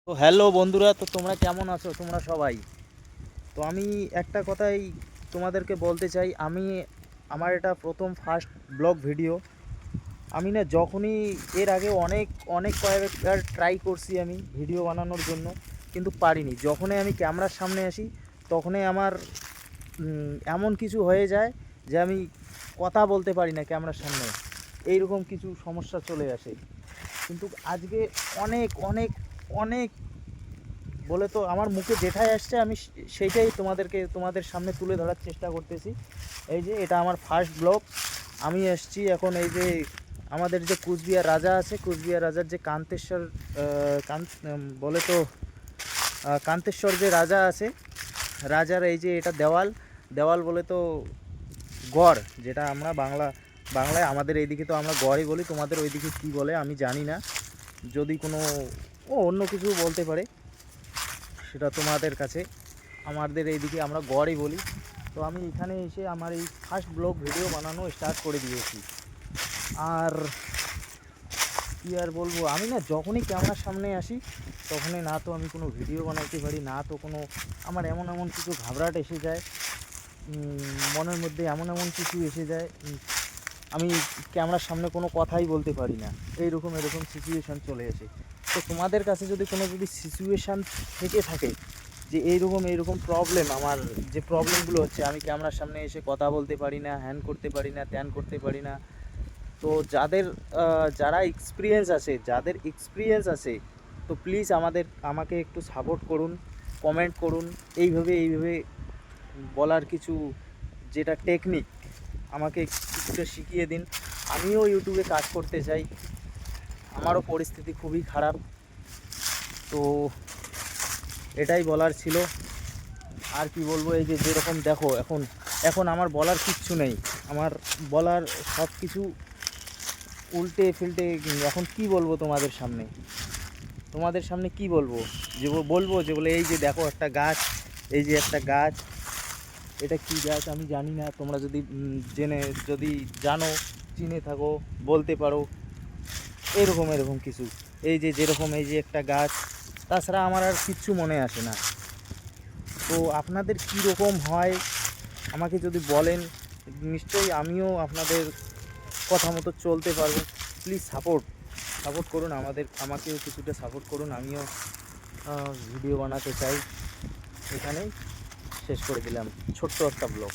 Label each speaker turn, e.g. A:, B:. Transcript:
A: তো হ্যালো বন্ধুরা, তো তোমরা কেমন আছো? তোমরা সবাই। তো আমি একটা কথাই তোমাদেরকে বলতে চাই। আমার এটা প্রথম ফার্স্ট ব্লগ ভিডিও। আমি না যখনই এর আগে অনেক অনেক কয়েকবার ট্রাই করছি আমি ভিডিও বানানোর জন্য, কিন্তু পারিনি। যখনই আমি ক্যামেরার সামনে আসি তখনই আমার এমন কিছু হয়ে যায় যে আমি কথা বলতে পারি না ক্যামেরার সামনে। এইরকম কিছু সমস্যা চলে আসে। কিন্তু আজকে অনেক অনেক অনেক বলে তো আমার মুখে যেটাই আসছে আমি সেইটাই তোমাদের সামনে তুলে ধরার চেষ্টা করতেছি। এই যে এটা আমার ফার্স্ট ব্লগ। আমি এসছি এখন এই যে আমাদের যে কুচবিহার রাজা আছে, কুচবিহার রাজার যে কান্তেশ্বর বলে তো কান্তেশ্বর যে রাজা আছে, রাজার এই যে এটা দেওয়াল দেওয়াল বলে তো গড়, যেটা আমরা বাংলায় আমাদের এইদিকে তো আমরা গড়ই বলি, তোমাদের ওইদিকে কী বলে আমি জানি না। যদি কোনো অন্য কিছু বলতে পারে সেটা তোমাদের কাছে, আমাদের এইদিকে আমরা গড়ই বলি। তো আমি এখানে এসে আমার এই ফার্স্ট ব্লগ ভিডিও বানানো স্টার্ট করে দিয়েছি। আর কী আর বলবো, আমি না যখনই ক্যামেরার সামনে আসি তখনই না তো আমি কোনো ভিডিও বানাইতে পারি, না তো কোনো আমার এমন এমন কিছু ঘাবড়াট এসে যায়, মনের মধ্যে এমন এমন কিছু এসে যায়, আমি ক্যামেরার সামনে কোনো কথাই বলতে পারি না। এরকম সিচুয়েশান চলে আসে। তো তোমাদের কাছে যদি সিচুয়েশান থেকে থাকে যে এইরকম প্রবলেম, আমার যে প্রবলেমগুলো হচ্ছে, আমি ক্যামেরার সামনে এসে কথা বলতে পারি না, হ্যান করতে পারি না, ত্যান করতে পারি না, তো যারা যাদের এক্সপিরিয়েন্স আছে তো প্লিজ আমাকে একটু সাপোর্ট করুন, কমেন্ট করুন। এইভাবে বলার কিছু যেটা টেকনিক আমাকে কিছুটা শিখিয়ে দিন। আমিও ইউটিউবে কাজ করতে চাই, আমারও পরিস্থিতি খুবই খারাপ। তো এটাই বলার ছিল। আর কি বলবো, এই যে যেরকম দেখো এখন এখন আমার বলার কিচ্ছু নেই, আমার বলার সব কিছু উল্টে ফিল্টে। এখন কি বলবো তোমাদের সামনে কি বলবো, যে বলে এই যে দেখো একটা গাছ, এই যে একটা গাছ, এটা কি গাছ আমি জানি না। তোমরা যদি যদি জানো, চিনে থাকো, বলতে পারো। এরকম কিছু, এই যে যেরকম এই যে একটা গাছ, তাছাড়া আমার আর কিচ্ছু মনে আসে না। তো আপনাদের কী রকম হয় আমাকে যদি বলেন, নিশ্চয়ই আমিও আপনাদের কথা মতো চলতে পারবো। প্লিজ সাপোর্ট করুন আমাকেও কিছুটা সাপোর্ট করুন। আমিও ভিডিও বানাতে চাই। এখানেই শেষ করে দিলাম ছোট্ট একটা ব্লগ।